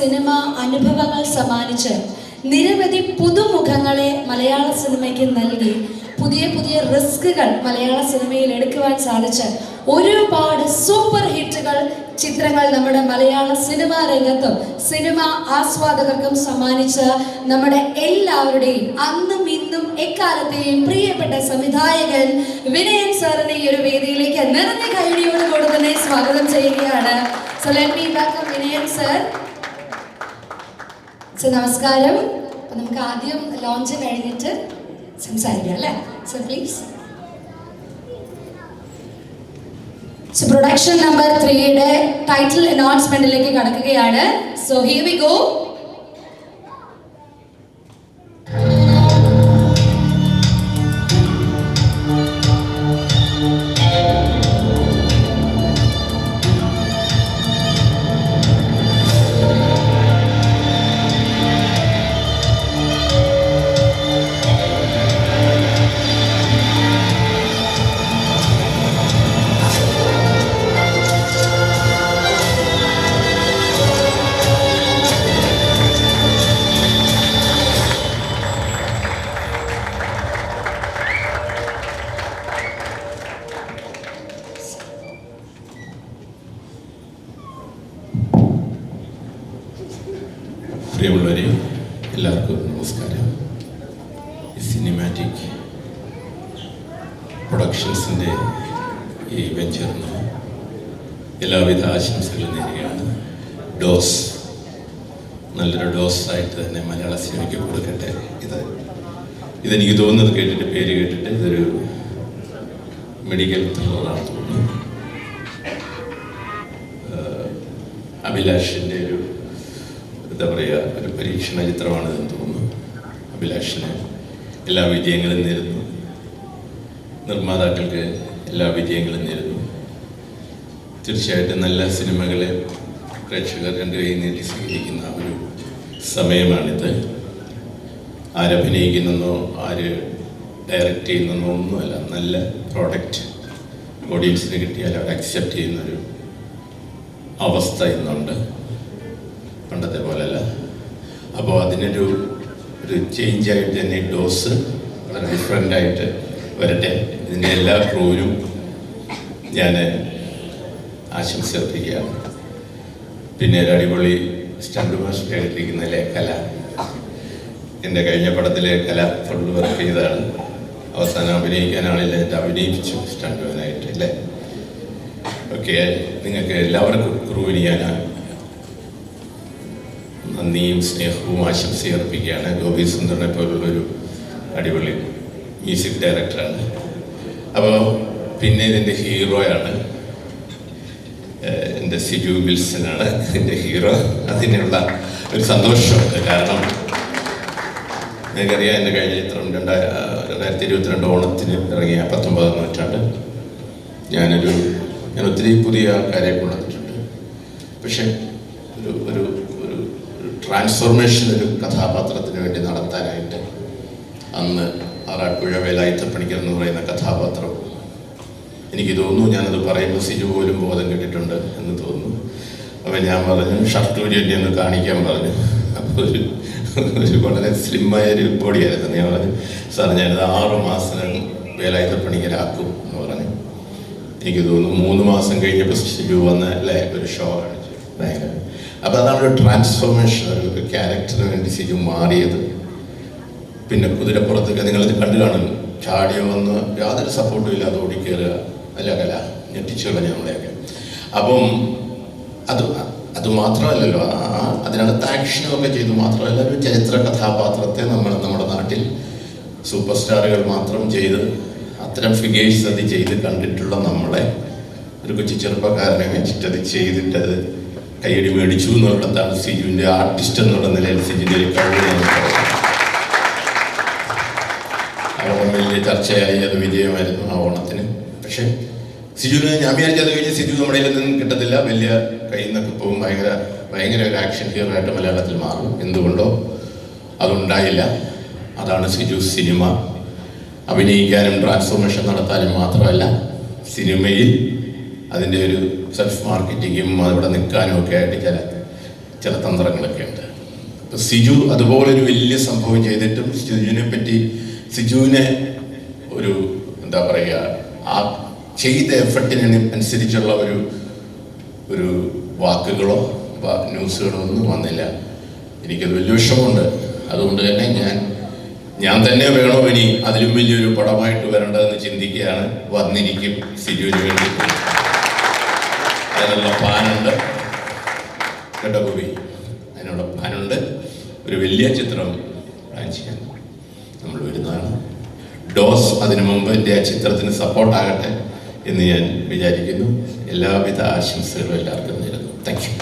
Cinema അനുഭവങ്ങൾ സമ്മാനിച്ച് നിരവധി പുതുമുഖങ്ങളെ മലയാള സിനിമയ്ക്ക് നൽകി പുതിയ പുതിയ റിസ്കുകൾ മലയാള സിനിമയിൽ എടുക്കുവാൻ സാധിച്ച് ഒരുപാട് സൂപ്പർ ഹിറ്റുകൾ ചിത്രങ്ങൾ നമ്മുടെ മലയാള സിനിമാ രംഗത്തും സിനിമ ആസ്വാദകർക്കും സമ്മാനിച്ച നമ്മുടെ എല്ലാവരുടെയും അന്നും ഇന്നും എക്കാലത്തെയും പ്രിയപ്പെട്ട സംവിധായകൻ വിനയൻ സാറിനെ ഈ ഒരു വേദിയിലേക്ക് നിറഞ്ഞ കൈയടിയോട് കൂടെ തന്നെ സ്വാഗതം ചെയ്യുകയാണ്. So let me welcome Vinayan sir. നമസ്കാരം. അപ്പം നമുക്ക് ആദ്യം ലോഞ്ച് കഴിഞ്ഞിട്ട് സംസാരിക്കാം അല്ലേ? Sir please. So production number 3യുടെ ടൈറ്റിൽ അനൗൺസ്മെന്റിലേക്ക് കടക്കുകയാണ്. So here we go. പ്രിയമുള്ളവരെ, എല്ലാവർക്കും നമസ്കാരം. സിനിമാറ്റിക് പ്രൊഡക്ഷൻസിൻ്റെ ഈ വെഞ്ചറിന് എല്ലാവിധ ആശംസകളും നേരുകയാണ്. ഡോസ് നല്ലൊരു ഡോസായിട്ട് തന്നെ മലയാള സിനിമയ്ക്ക് കൊടുക്കട്ടെ. ഇതെനിക്ക് തോന്നുന്നത് കേട്ടിട്ട്, പേര് കേട്ടിട്ട് ഇതൊരു മെഡിക്കൽ ത്രില്ലറാണ് തോന്നുന്നു. അഭിലാഷിൻ്റെ ഒരു എന്താ പറയുക, ഒരു പരീക്ഷണ ചിത്രമാണിതെന്ന് തോന്നുന്നു. അഭിലാഷിന് എല്ലാ വിജയങ്ങളും നേരുന്നു. നിർമ്മാതാക്കൾക്ക് എല്ലാ വിജയങ്ങളും നേരുന്നു. തീർച്ചയായിട്ടും നല്ല സിനിമകളെ പ്രേക്ഷകർ രണ്ട് കൈ നീട്ടി സ്വീകരിക്കുന്ന ഒരു സമയമാണിത്. ആരഭിനയിക്കുന്നോ ആര് ഡയറക്റ്റ് ചെയ്യുന്നോ ഒന്നുമല്ല, നല്ല പ്രോഡക്റ്റ് ഓഡിയൻസിന് കിട്ടിയാൽ അവർ അക്സെപ്റ്റ് ചെയ്യുന്നൊരു അവസ്ഥ ഇന്നുണ്ട്, പണ്ടത്തെ പോലെയല്ല. അപ്പോൾ അതിനൊരു ചേഞ്ചായിട്ട് തന്നെ ഡോസ് വളരെ ഡിഫറെൻ്റായിട്ട് വരട്ടെ. ഇതിൻ്റെ എല്ലാ ക്രൂവിനും ഞാൻ ആശംസ അർപ്പിക്കുകയാണ്. പിന്നെ ഒരു അടിപൊളി സ്റ്റണ്ട് മാസ്റ്റർ ആയിട്ടിരിക്കുന്നതിലെ കല, എൻ്റെ കഴിഞ്ഞ പടത്തിലെ കല ഫുള്ള് വർക്ക് ചെയ്തതാണ്. അവസാനം അഭിനയിക്കാനാണില്ല, എൻ്റെ അഭിനയിപ്പിച്ചു സ്റ്റണ്ട്മാനായിട്ട് അല്ലേ. ഓക്കെ, നിങ്ങൾക്ക് എല്ലാവർക്കും ക്രൂവിന് ഞാൻ നന്ദിയും സ്നേഹവും ആശംസയും അർപ്പിക്കുകയാണ്. ഗോപി സുന്ദറിനെ പോലുള്ളൊരു അടിപൊളി മ്യൂസിക് ഡയറക്ടറാണ്. അപ്പോൾ പിന്നെ ഇതിൻ്റെ ഹീറോയാണ് എൻ്റെ സിജു വിൽസനാണ് എൻ്റെ ഹീറോ. അതിനുള്ള ഒരു സന്തോഷമുണ്ട്. കാരണം നിങ്ങൾക്കറിയാം, എൻ്റെ കഴിഞ്ഞ ചിത്രം 2022 ഓണത്തിന് ഇറങ്ങിയ 19-ാം നൂറ്റാണ്ട്. ഞാൻ ഒത്തിരി പുതിയ ആൾക്കാരെ കൊണ്ടുവന്നിട്ടുണ്ട്. പക്ഷെ ഒരു ട്രാൻസ്ഫോർമേഷൻ ഒരു കഥാപാത്രത്തിന് വേണ്ടി നടത്താനായിട്ട് അന്ന് ആറാട്ടുപുഴ വേലായുധപ്പണിക്കർ എന്ന് പറയുന്ന കഥാപാത്രം, എനിക്ക് തോന്നുന്നു ഞാനത് പറയുമ്പോൾ സിജു പോലും ബോധം കിട്ടിയിട്ടുണ്ട് എന്ന് തോന്നുന്നു. അപ്പോൾ ഞാൻ പറഞ്ഞു, ഷർട്ടൂരി എന്നെ ഒന്ന് കാണിക്കാൻ പറഞ്ഞു. അപ്പോൾ ഒരു വളരെ സ്ലിമ്മായൊരു ബോഡിയായിരുന്നു. ഞാൻ പറഞ്ഞു, സാർ ഞാനത് 6 മാസം വേലായുധപ്പണിക്കരാക്കും എന്ന് പറഞ്ഞു. എനിക്ക് തോന്നുന്നു 3 മാസം കഴിഞ്ഞപ്പോൾ സിജു വന്ന അല്ലേ ഒരു ഷോ കാണിച്ചു, ഭയങ്കര. അപ്പോൾ അതാണ് ഒരു ട്രാൻസ്ഫോർമേഷൻ, ഒരു ക്യാരക്ടറിന് വേണ്ടി സിജു മാറിയത്. പിന്നെ കുതിരപ്പുറത്തൊക്കെ നിങ്ങളിത് കണ്ടു കാണുന്നു, ചാടിയോ വന്ന് യാതൊരു സപ്പോർട്ടും ഇല്ലാതെ ഓടിക്കയറുക അല്ല കല, ഞെട്ടിച്ചു കളഞ്ഞ നമ്മളെയൊക്കെ. അപ്പം അത് മാത്രമല്ലല്ലോ, അതിനകത്ത് ആക്ഷനൊക്കെ ചെയ്തു മാത്രമല്ല, ഒരു ചരിത്ര കഥാപാത്രത്തെ നമ്മുടെ നാട്ടിൽ സൂപ്പർ സ്റ്റാറുകൾ മാത്രം ചെയ്ത് അത്തരം ഫിഗേഴ്സ് അത് ചെയ്ത് കണ്ടിട്ടുള്ള നമ്മളെ ഒരു കൊച്ചു ചെറുപ്പക്കാരനെ വെച്ചിട്ട് അത് ചെയ്തിട്ട് അത് കൈയടി മേടിച്ചു എന്നുള്ളതാണ് സിജുവിൻ്റെ ആർട്ടിസ്റ്റ് എന്നുള്ള നിലയിൽ സിജുവിൻ്റെ ഒരു കഴിവ്. ഓണം വലിയ ചർച്ചയായി, അത് വിജയമായിരുന്നു ആ ഓണത്തിന്. പക്ഷേ സിജുവിന് ഞാൻ വിചാരിച്ചത് കഴിഞ്ഞ് സിജു നമ്മുടെ നിന്നും കിട്ടത്തില്ല, വലിയ കയ്യിൽ നിന്നൊക്കെ പോകും, ഭയങ്കര ഒരു ആക്ഷൻ ഹീറോ ആയിട്ട് മലയാളത്തിൽ മാറും. എന്തുകൊണ്ടോ അതുണ്ടായില്ല. അതാണ് സിജു സിനിമ. അഭിനയിക്കാനും ട്രാൻസ്ഫോർമേഷൻ നടത്താനും മാത്രമല്ല, സിനിമയിൽ അതിൻ്റെ ഒരു സെൽഫ് മാർക്കറ്റിങ്ങും അവിടെ നിൽക്കാനും ഒക്കെ ആയിട്ട് ചില തന്ത്രങ്ങളൊക്കെ ഉണ്ട്. അപ്പോൾ സിജു അതുപോലൊരു വലിയ സംഭവം ചെയ്തിട്ടും സിജുവിനെ ഒരു എന്താ പറയുക, ആ ചെയ്ത എഫർട്ടിന് അനുസരിച്ചുള്ള ഒരു വാക്കുകളോ ന്യൂസുകളോ ഒന്നും വന്നില്ല. എനിക്കത് വലിയ വിഷമമുണ്ട്. അതുകൊണ്ട് തന്നെ ഞാൻ തന്നെ വേണോ ഇനി അതിലും വലിയൊരു പടമായിട്ട് വരേണ്ടതെന്ന് ചിന്തിക്കുകയാണ്. വന്നിരിക്കും സിജുവിന് വേണ്ടി. അതിനുള്ള പ്ലാനുണ്ട് കേട്ടോ ഗോപി, അതിനുള്ള പ്ലാനുണ്ട്. ഒരു വലിയ ചിത്രം പ്ലാൻ ചെയ്യാൻ നമ്മൾ വരുന്നതാണ്. ഡോസ് അതിനു മുമ്പ് എൻ്റെ ആ ചിത്രത്തിന് സപ്പോർട്ടാകട്ടെ എന്ന് ഞാൻ വിചാരിക്കുന്നു. എല്ലാവിധ ആശംസകളും എല്ലാവർക്കും നേരുന്നു. Thank you.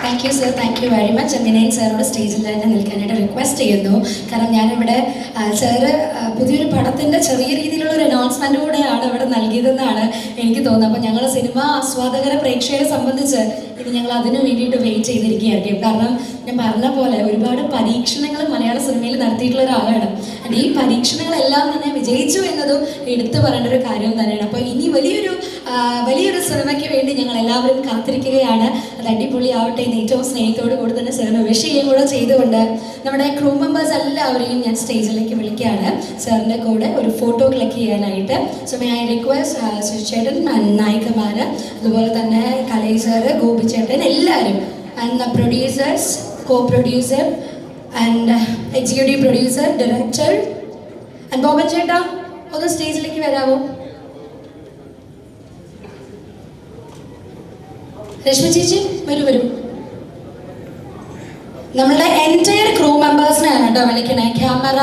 Thank you sir, thank you very much. Vinayan സാറോട് സ്റ്റേജിൽ തന്നെ നിൽക്കാനായിട്ട് റിക്വസ്റ്റ് ചെയ്യുന്നു. കാരണം ഞാനിവിടെ സാറ് പുതിയൊരു പടത്തിൻ്റെ ചെറിയ രീതിയിലുള്ള ഒരു അനൗൺസ്മെൻ്റ് കൂടെയാണ് ഇവിടെ നൽകിയതെന്നാണ് എനിക്ക് തോന്നുന്നത്. അപ്പോൾ ഞങ്ങൾ സിനിമ ആസ്വാദകരെ പ്രേക്ഷകരെ സംബന്ധിച്ച് ഇനി ഞങ്ങൾ അതിനു വേണ്ടിയിട്ട് വെയിറ്റ് ചെയ്തിരിക്കുകയായിരിക്കും. കാരണം ഞാൻ പറഞ്ഞ പോലെ ഒരുപാട് പരീക്ഷണങ്ങൾ മലയാള സിനിമയിൽ നടത്തിയിട്ടുള്ള ഒരാളാണ്. ഈ പരീക്ഷണങ്ങളെല്ലാം തന്നെ വിജയിച്ചു എന്നതും എടുത്തു പറയേണ്ട ഒരു കാര്യം തന്നെയാണ്. അപ്പോൾ ഇനി വലിയൊരു സിനിമയ്ക്ക് വേണ്ടി ഞങ്ങൾ എല്ലാവരും കാത്തിരിക്കുകയാണ്. അത് അടിപൊളിയാവട്ടെ എന്ന് ഏറ്റവും സ്നേഹത്തോടു കൂടി തന്നെ സിനിമ വിഷ് ചെയ്യുകയും കൂടെ ചെയ്തുകൊണ്ട് നമ്മുടെ ക്രൂ മെമ്പേഴ്സ് എല്ലാവരെയും ഞാൻ സ്റ്റേജിലേക്ക് വിളിക്കുകയാണ് സാറിൻ്റെ കൂടെ ഒരു ഫോട്ടോ ക്ലിക്ക് ചെയ്യാനായിട്ട്. സോ മേ ഐ റിക്വസ്റ്റ് ചേട്ടൻ, നായികമാർ, അതുപോലെ തന്നെ കലൈ സാറ്, ഗോപി ചേട്ടൻ, എല്ലാവരും, and producers, co-producer and executive producer, director, and Boban ചേട്ടാ ഒന്ന് സ്റ്റേജിലേക്ക് വരാമോ? രശ്മി ചേച്ചി വരൂ. നമ്മളുടെ എൻറ്റയർ ക്രൂ മെമ്പേഴ്സിനെയാണ് കേട്ടോ വിളിക്കണേ. ക്യാമറ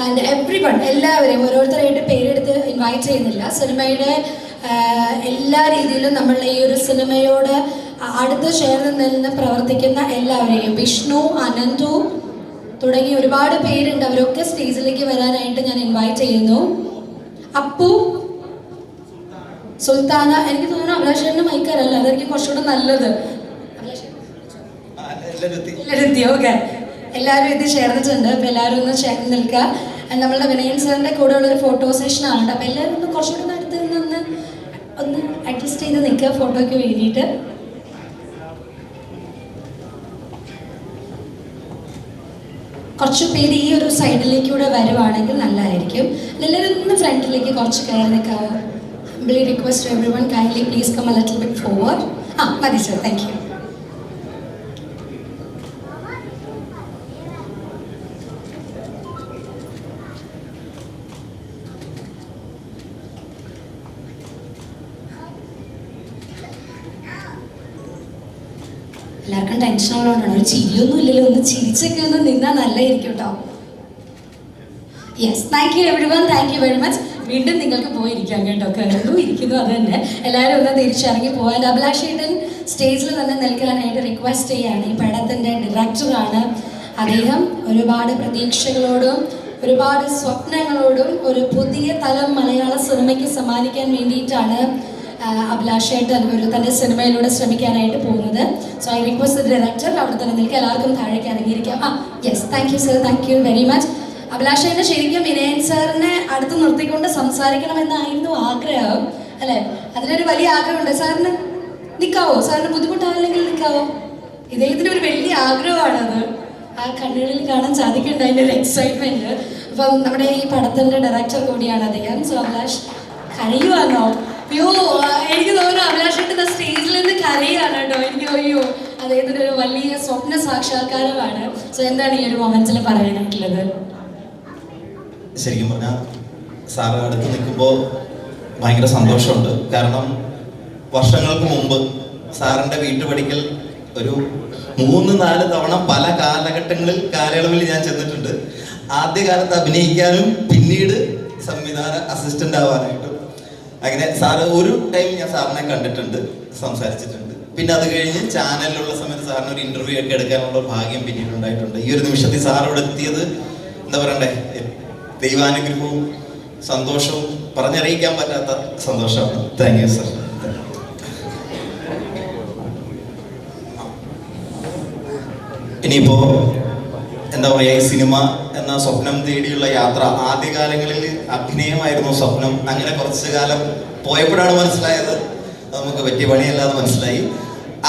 ആൻഡ് എവ്രിവൺ, എല്ലാവരെയും ഓരോരുത്തരായിട്ട് പേരെടുത്ത് ഇൻവൈറ്റ് ചെയ്യുന്നില്ല. സിനിമയുടെ എല്ലാ രീതിയിലും നമ്മളുടെ ഈ ഒരു സിനിമയോട് അടുത്ത് ചേർന്ന് നിന്ന് പ്രവർത്തിക്കുന്ന എല്ലാവരെയും, വിഷ്ണു, അനന്തു തുടങ്ങി ഒരുപാട് പേരുണ്ട്. അവരൊക്കെ സ്റ്റേജിലേക്ക് വരാനായിട്ട് ഞാൻ ഇൻവൈറ്റ് ചെയ്യുന്നു. അപ്പു, സുൽത്താന, എനിക്ക് തോന്നുന്നു അഭിലാഷേട്ടൻ്റെ മൈക്കാരല്ല, അതായിരിക്കും കുറച്ചുകൂടെ നല്ലത്. ഓക്കെ, എല്ലാവരും ഇത് ചേർന്നിട്ടുണ്ട്. അപ്പോൾ എല്ലാവരും ഒന്ന് ചേർന്ന് നിൽക്കുക. നമ്മളുടെ വിനയൻ സാറിൻ്റെ കൂടെ ഉള്ളൊരു ഫോട്ടോ സെഷനാണ്. അപ്പോൾ എല്ലാവരും ഒന്ന് കുറച്ചുകൂടെ അടുത്ത് നിന്ന് ഒന്ന് അഡ്ജസ്റ്റ് ചെയ്ത് നിൽക്കുക ഫോട്ടോയ്ക്ക് വേണ്ടിയിട്ട്. കുറച്ച് പേര് ഈ ഒരു സൈഡിലേക്കൂടെ വരുവാണെങ്കിൽ നല്ലതായിരിക്കും. എല്ലാവരും ഒന്ന് ഫ്രണ്ടിലേക്ക് കുറച്ച് കയറി നിൽക്കാവോ? Humbly request to everyone, kindly please come a little bit forward. മതി സർ, താങ്ക് യു. എല്ലാവർക്കും ടെൻഷൻ ഉള്ളതുകൊണ്ടാണ്. ഒരു ചിരിയൊന്നും ഇല്ലല്ലോ, ഒന്ന് ചിരിച്ചൊക്കെ ഒന്ന് നിന്നാൽ നല്ലതായിരിക്കും കേട്ടോ. Yes, thank U everyone, thank you very much. വീണ്ടും നിങ്ങൾക്ക് പോയിരിക്കാം കേട്ടോ, കണ്ടു ഇരിക്കുന്നു. അത് തന്നെ എല്ലാവരും ഒന്ന് തിരിച്ചിറങ്ങി പോകാൻ. അഭിലാഷേട്ടൻ സ്റ്റേജിൽ തന്നെ നിൽക്കാനായിട്ട് റിക്വസ്റ്റ് ചെയ്യുകയാണ്. ഈ പടത്തിൻ്റെ ഡയറക്ടറാണ് അദ്ദേഹം. ഒരുപാട് പ്രതീക്ഷകളോടും ഒരുപാട് സ്വപ്നങ്ങളോടും ഒരു പുതിയ തലം മലയാള സിനിമയ്ക്ക് സമ്മാനിക്കാൻ വേണ്ടിയിട്ടാണ് അഭിലാഷേട്ടൻ തൻ്റെ സിനിമയിലൂടെ ശ്രമിക്കാനായിട്ട് പോകുന്നത്. So I request the director അവിടെ തന്നെ നിൽക്കുക. എല്ലാവർക്കും താഴേക്ക് ഇറങ്ങിയിരിക്കാം. Yes, thank you sir, thank you very much. അഭിലാഷേട്ടൻ ശരിക്കും വിനയൻ സാറിനെ അടുത്ത് നിർത്തിക്കൊണ്ട് സംസാരിക്കണമെന്നായിരുന്നു ആഗ്രഹം അല്ലേ? അതിനൊരു വലിയ ആഗ്രഹമുണ്ട്. സാറിന് നിൽക്കാവോ? സാറിന് ബുദ്ധിമുട്ടാവില്ലെങ്കിൽ നിൽക്കാവോ? ഇദ്ദേഹത്തിന് ഒരു വലിയ ആഗ്രഹമാണത്. ആ കണ്ണുകളിൽ കാണാൻ സാധിക്കുന്നുണ്ട് അതിൻ്റെ ഒരു എക്സൈറ്റ്മെൻറ്റ്. അപ്പം നമ്മുടെ ഈ പടത്തിൻ്റെ ഡയറക്ടർ കൂടിയാണ് അദ്ദേഹം. സോ അഭിലാഷ് കരയുവാണോ? അയ്യോ, എനിക്ക് തോന്നുന്നു അഭിലാഷേട്ടൻ സ്റ്റേജിൽ നിന്ന് കരയാണ് കേട്ടോ. അയ്യോ, അദ്ദേഹത്തിൻ്റെ ഒരു വലിയ സ്വപ്ന സാക്ഷാത്കാരമാണ്. സോ എന്താണ് ഈ ഒരു മൊമെന്റ്സിൽ പറയാനായിട്ടുള്ളത്? ശരിക്കും പറഞ്ഞാൽ സാറ് അടുത്ത് നിൽക്കുമ്പോൾ ഭയങ്കര സന്തോഷമുണ്ട്. കാരണം വർഷങ്ങൾക്ക് മുമ്പ് സാറിൻ്റെ വീട്ടുപടിക്കൽ ഒരു 3-4 തവണ പല കാലയളവിൽ ഞാൻ ചെന്നിട്ടുണ്ട്. ആദ്യകാലത്ത് അഭിനയിക്കാനും പിന്നീട് സംവിധാന അസിസ്റ്റൻ്റ് ആവാനായിട്ടും. അങ്ങനെ സാറ് ഒരു ടൈം ഞാൻ സാറിനെ കണ്ടിട്ടുണ്ട്, സംസാരിച്ചിട്ടുണ്ട്. പിന്നെ അത് കഴിഞ്ഞ് ചാനലിലുള്ള സമയത്ത് സാറിന് ഒരു ഇൻ്റർവ്യൂ ഒക്കെ എടുക്കാനുള്ള ഭാഗ്യം പിന്നീട് ഉണ്ടായിട്ടുണ്ട്. ഈ ഒരു നിമിഷത്തിൽ സാർ ഇവിടെ എത്തിയത് എന്താ പറയണ്ടേ, ദൈവാനുഗ്രഹവും സന്തോഷവും പറഞ്ഞറിയിക്കാൻ പറ്റാത്ത സന്തോഷമാണ്. Thank you sir. ഇനിയിപ്പോൾ എന്താ പറയുക, ഈ സിനിമ എന്ന സ്വപ്നം തേടിയുള്ള യാത്ര, ആദ്യകാലങ്ങളിൽ അഭിനയമായിരുന്നു സ്വപ്നം. അങ്ങനെ കുറച്ച് കാലം പോയപ്പോഴാണ് മനസ്സിലായത് നമുക്ക് പറ്റിയ പണിയല്ലാതെ മനസ്സിലായി.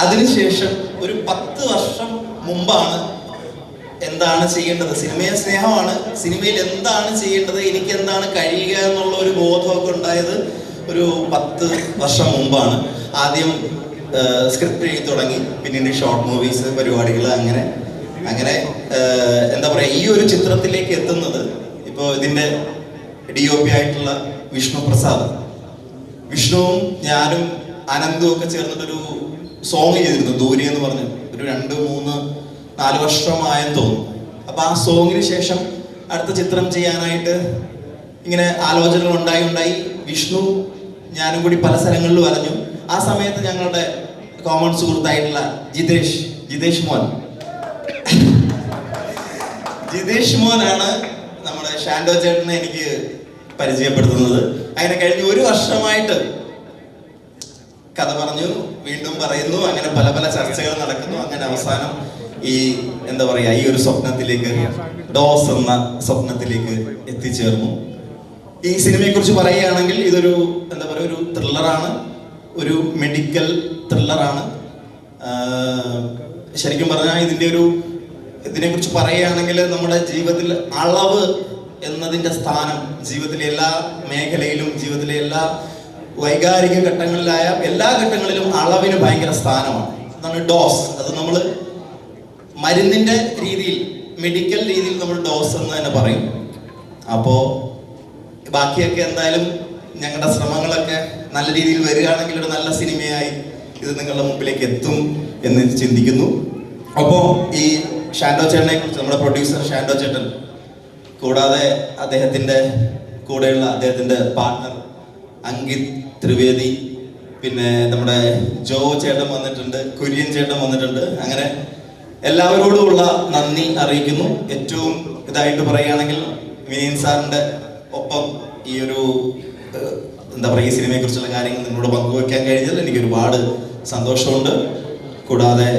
അതിനുശേഷം ഒരു 10 വർഷം മുമ്പാണ് എന്താണ് ചെയ്യേണ്ടത്, സിനിമയെ സ്നേഹമാണ്, സിനിമയിൽ എന്താണ് ചെയ്യേണ്ടത്, എനിക്ക് എന്താണ് കഴിയുക എന്നുള്ള ഒരു ബോധമൊക്കെ ഉണ്ടായത് ഒരു 10 വർഷം മുമ്പാണ്. ആദ്യം സ്ക്രിപ്റ്റ് എഴുതി തുടങ്ങി, പിന്നീട് ഷോർട്ട് മൂവീസ് പരിപാടികൾ, അങ്ങനെ എന്താ പറയുക, ഈ ഒരു ചിത്രത്തിലേക്ക് എത്തുന്നത് ഇപ്പോൾ ഇതിൻ്റെ DOP ആയിട്ടുള്ള വിഷ്ണു പ്രസാദ്, വിഷ്ണുവും ഞാനും അനന്തും ഒക്കെ ചേർന്നിട്ടൊരു സോങ് ചെയ്തിരുന്നു, ദൂരെ എന്ന് പറഞ്ഞ്. ഒരു 2, 3, 4 വർഷമായെന്ന് തോന്നുന്നു. അപ്പോൾ ആ സോങ്ങിന് ശേഷം അടുത്ത ചിത്രം ചെയ്യാനായിട്ട് ഇങ്ങനെ ആലോചനകൾ ഉണ്ടായി വിഷ്ണു ഞാനും കൂടി പല സ്ഥലങ്ങളിലും വരഞ്ഞു. ആ സമയത്ത് ഞങ്ങളുടെ കോമൺ സുഹൃത്തായിട്ടുള്ള ജിതേഷ് മോനാണ് നമ്മുടെ ഷാൻഡോ ചേട്ടനെ എനിക്ക് പരിചയപ്പെടുത്തുന്നത്. അങ്ങനെ കഴിഞ്ഞ് 1 വർഷമായിട്ട് കഥ പറഞ്ഞു, വീണ്ടും പറയുന്നു, അങ്ങനെ പല ചർച്ചകൾ നടക്കുന്നു. അങ്ങനെ അവസാനം ഈ എന്താ പറയാ, ഈ ഒരു സ്വപ്നത്തിലേക്ക്, ഡോസ് എന്ന സ്വപ്നത്തിലേക്ക് എത്തിച്ചേർന്നു. ഈ സിനിമയെ കുറിച്ച് പറയുകയാണെങ്കിൽ ഇതൊരു എന്താ പറയുക, ഒരു ത്രില്ലറാണ്, ഒരു മെഡിക്കൽ ത്രില്ലറാണ്. ശരിക്കും പറഞ്ഞാൽ ഇതിനെക്കുറിച്ച് പറയുകയാണെങ്കിൽ നമ്മുടെ ജീവിതത്തിൽ അളവ് എന്നതിൻ്റെ സ്ഥാനം ജീവിതത്തിലെ എല്ലാ മേഖലയിലും, ജീവിതത്തിലെ എല്ലാ വൈകാരിക ഘട്ടങ്ങളിലായ എല്ലാ ഘട്ടങ്ങളിലും അളവിന് ഭയങ്കര സ്ഥാനമാണ്. അതാണ് ഡോസ്. അത് നമ്മൾ മരുന്നിൻ്റെ രീതിയിൽ, മെഡിക്കൽ രീതിയിൽ നമ്മൾ ഡോസ് എന്ന് തന്നെ പറയും. അപ്പോൾ ബാക്കിയൊക്കെ എന്തായാലും ഞങ്ങളുടെ ശ്രമങ്ങളൊക്കെ നല്ല രീതിയിൽ വരികയാണെങ്കിൽ ഒരു നല്ല സിനിമയായി ഇത് നിങ്ങളുടെ മുമ്പിലേക്ക് എത്തും എന്ന് ചിന്തിക്കുന്നു. അപ്പോൾ ഈ ഷാൻഡോ ചേട്ടനെ കുറിച്ച്, നമ്മുടെ പ്രൊഡ്യൂസർ ഷാൻഡോ ചേട്ടൻ, കൂടാതെ അദ്ദേഹത്തിൻ്റെ കൂടെയുള്ള അദ്ദേഹത്തിൻ്റെ പാർട്ട്ണർ അങ്കിത് ത്രിവേദി, പിന്നെ നമ്മുടെ ജോ ചേട്ടൻ വന്നിട്ടുണ്ട്, കുര്യൻ ചേട്ടൻ വന്നിട്ടുണ്ട്. അങ്ങനെ എല്ലാവരോടുമുള്ള നന്ദി അറിയിക്കുന്നു. ഏറ്റവും ഇതായിട്ട് പറയുകയാണെങ്കിൽ വിനീൻ സാറിൻ്റെ ഒപ്പം ഈ ഒരു എന്താ പറയുക, ഈ സിനിമയെ കുറിച്ചുള്ള കാര്യങ്ങൾ നിങ്ങളോട് പങ്കുവയ്ക്കാൻ കഴിഞ്ഞാൽ എനിക്ക് ഒരുപാട് സന്തോഷമുണ്ട്. കൂടാതെ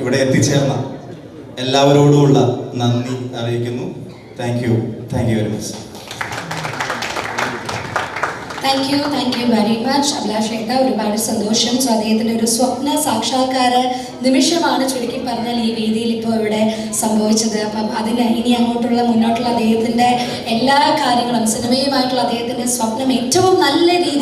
ഇവിടെ എത്തിച്ചേർന്ന എല്ലാവരോടുമുള്ള നന്ദി അറിയിക്കുന്നു. Thank you very much. Thank you very much Abhilash ഏട്ടാ. ഒരുപാട് സന്തോഷം. സോ അദ്ദേഹത്തിൻ്റെ ഒരു സ്വപ്ന സാക്ഷാത്കാര നിമിഷമാണ് ചുരുക്കി പറഞ്ഞാൽ ഈ വേദിയിൽ ഇപ്പോൾ ഇവിടെ സംഭവിച്ചത്. അപ്പം അതിന് ഇനി മുന്നോട്ടുള്ള അദ്ദേഹത്തിൻ്റെ എല്ലാ കാര്യങ്ങളും, സിനിമയുമായിട്ടുള്ള അദ്ദേഹത്തിൻ്റെ സ്വപ്നം ഏറ്റവും നല്ല രീതിയിൽ